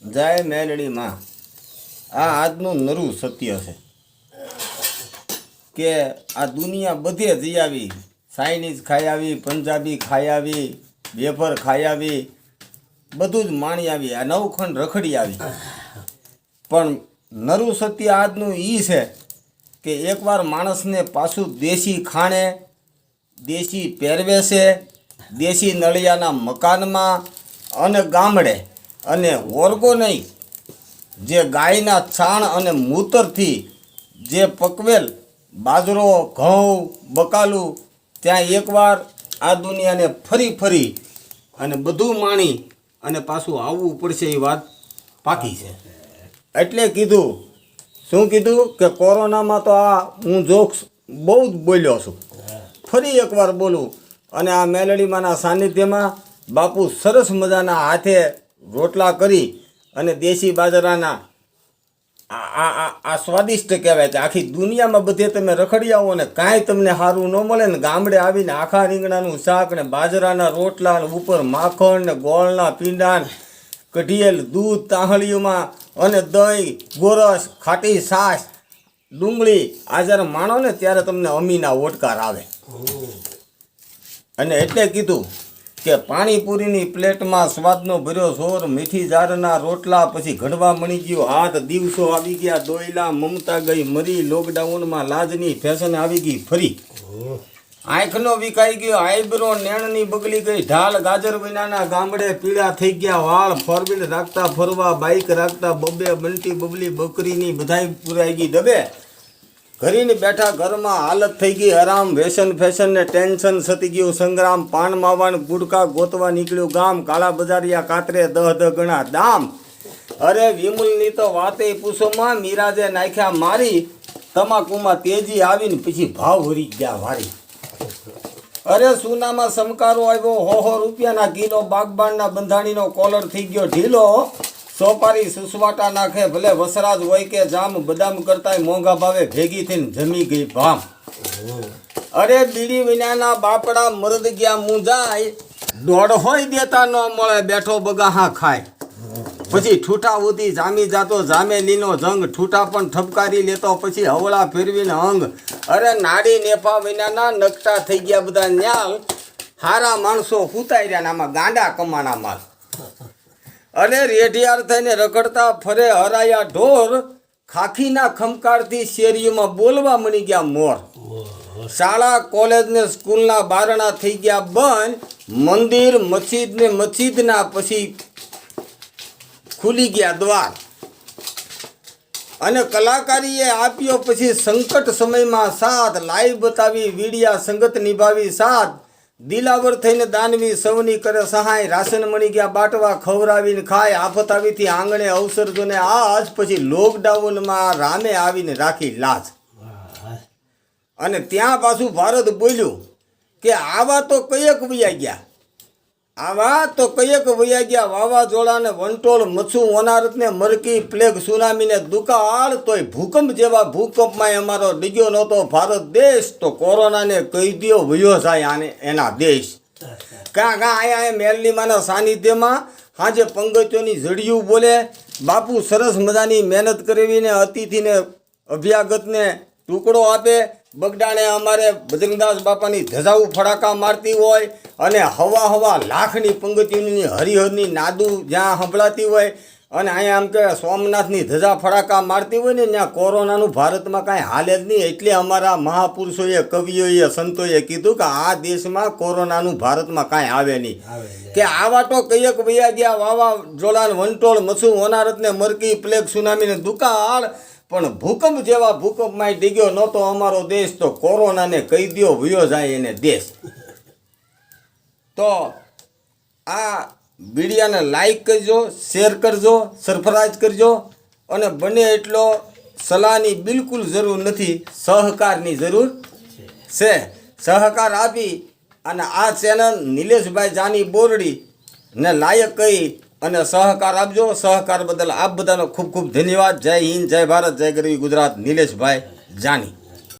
જય મેલડી માં આ આજનું નરું સત્ય છે કે આ દુનિયા બધે જઈ આવી, ચાઇનીઝ ખાઈ આવી, પંજાબી ખાઈ આવી, વેફર ખાઈ આવી, બધું જ માણી આવી, આ નવખંડ રખડી આવી. પણ નરું સત્ય આજનું એ છે કે એકવાર માણસને પાછું દેશી ખાણે, દેશી પહેરવેશે, દેશી નળિયાના મકાનમાં અને ગામડે અને ઓર્ગોનિક જે ગાયના છાણ અને મૂતરથી જે પકવેલ બાજરો, ઘઉં, બકાલું, ત્યાં એકવાર આ દુનિયાને ફરી અને બધું માણી અને પાછું આવવું પડશે એ વાત પાકી છે. એટલે કીધું, શું કીધું કે કોરોનામાં તો આ હું જોક્સ બહુ જ બોલ્યો છું, ફરી એકવાર બોલું. અને આ મેલડીમાંના સાનિધ્યમાં બાપુ સરસ મજાના હાથે રોટલા કરી અને દેશી બાજરાના આ સ્વાદિષ્ટ કહેવાય. કે આખી દુનિયામાં બધે તમે રખડી આવો ને કાંઈ તમને સારું ન મળે ને ગામડે આવીને આખા રીંગણાનું શાક ને બાજરાના રોટલા ને ઉપર માખણ ને ગોળના પીંડા ને કઢિયેલ દૂધ તાહળીઓમાં અને દહીં, ગોરસ, ખાટી છાશ, ડુંગળી, આ જ્યારે માણો ને ત્યારે તમને અમીના ઓટકાર આવે. અને એટલે કીધું કે પાણીપુરીની પ્લેટમાં સ્વાદનો ભર્યો સોર, મીઠી જારના રોટલા, પછી ઘડવા મણી ગયો હાથ, દિવસો આવી ગયા દોયલા, મમતા ગઈ મરી, લોકડાઉનમાં લાજની ફેશન આવી ગઈ ફરી, આંખનો વિકાઈ ગયો આઈબ્રો, નેણની બગલી ગઈ ઢાલ, ગાજર વિનાના ગામડે પીળા થઈ ગયા વાળ, ફોરવ્હીલ રાખતા ફરવા, બાઇક રાખતા બબે, બંટી બબલી બકરીની બધાઈ પુરાઈ ગઈ ડબે, ઘરીને બેઠા ઘરમાં હાલત થઈ ગઈ આરામ, વેસન ફેશન ને ટેન્શન સતી ગયું સંગ્રામ, પાન માવાન ગુડકા ગોતવા નીકળ્યું ગામ, કાળા બજારિયા કાતરે દહ ગણા દામ. અરે વિમુલની તો વાતે પૂછોમાં, મીરાજે નાખ્યા મારી, તમાકુમાં તેજી આવીને પછી ભાવ વરી ગયા વારી. અરે સોનામાં સમકારો આવ્યો, 100 રૂપિયાના કિલો, બાગબાનના બંધાણીનો કોલર થઈ ગયો ઢીલો, સોપારી સુસવાટા નાખે ભલે વસરાજ હોય કે જામ, બદામ કરતાય મોંઘા ભાવે ભેગી થઈને જમી ગઈ ભામ. અરે બીડી વિનાના બાપડા મરદ ગયા મુંજાય, દોડ હોય દેતા ન મળે બેઠો બગાહા ખાય, પછી ઠૂઠા ઉધી જામી જાતો જામેલીનો જંગ, ઠૂઠા પણ ઠપકારી લેતો પછી હવળા ફેરવીને અંગ. અરે નાડી નેફા વિનાના નકટા થઈ ગયા બધા ન્યાલ, હારા માણસો હુતાઈ રહ્યા આમાં ગાંડા કમાણા માલ. અરે રેઢિયાર થઈને રખડતા ફરે હરાયા ઢોર, ખાખીના ખમકારથી શેરીઓમાં બોલવા મળી ગયા મોર, શાળા કોલેજ ને સ્કૂલના બારણા થઈ ગયા બંધ, મંદિર મસ્જિદ ને મસ્જિદના પછી ખુલી ગયા દ્વાર. અને કલાકારીએ આપ્યો પછી સંકટ સમયમાં સાથ, લાઈવ બતાવી વીડિયા સંગત નિભાવી સાથ, દિલાવર થઈને દાનવી સૌની કરે સહાય, રાશન મળી ગયા બાટવા ખવરાવીને ખાય, આફત આવીથી આંગણે અવસરજોને આજ, પછી લોકડાઉનમાં રામે આવીને રાખી લાજ. અને ત્યાં પાછું ભારત બોલ્યું કે આવા તો કયેક વયા ગયા, આવા તો કયેક વયા ગયા, વાવાઝોડાને વંટોળ, મચ્છું, ઓનારતને મરકી, પ્લેગ, સુનામીને દુકાળ, તોય ભૂકંપ જેવા ભૂકંપમાં અમારો ડીગ્યો નહોતો ભારત દેશ, તો કોરોનાને કહી દ્યો વયો જાય આને એના દેશ. કાં અહીંયા મેલડીમાંના સાનિધ્યમાં હાજે પંગતીઓની જડિયું બોલે, બાપુ સરસ મજાની મહેનત કરવીને અતિથિને અભ્યાગતને ટુકડો આપે, બગડાણે અમારે બજરંગદાસ બાપાની ધજાઓ ફડાકા મારતી હોય અને હવા લાખની પંગતીઓની હરિહરની નાદુ જ્યાં સંભળાતી હોય, અને અહીંયા આમ કે સોમનાથની ધજા ફડાકા મારતી હોય ને ત્યાં કોરોનાનું ભારતમાં કાંઈ હાલે જ નહીં. એટલે અમારા મહાપુરુષોએ, કવિઓએ, સંતોએ કીધું કે આ દેશમાં કોરોનાનું ભારતમાં કાંઈ આવે નહીં. કે આવા તો કયેક વયા ગયા, વાવાઝોડાને વંટોળ, મચ્છું, ઓનારતને મરકી, પ્લેગ, સુનામીને દુકાળ, પણ ભૂકંપ જેવા ભૂકંપમાં ડીગ્યો નહોતો અમારો દેશ, તો કોરોનાને કહી દ્યો વયો જાય એને દેશ. તો આ વિડીયાને લાઈક કરજો, શેર કરજો, સરફરાજ કરજો, અને બને એટલો સલાહની બિલકુલ જરૂર નથી, સહકારની જરૂર છે. સહકાર આપી અને આ ચેનલ નિલેશભાઈ જાની બોરડી ને લાયક કહી અને સહકાર આપજો. સહકાર બદલ આપ બધાનો ખૂબ ખૂબ ધન્યવાદ. જય હિન્દ, જય ભારત, જય ગરવી ગુજરાત. નિલેશભાઈ જાની.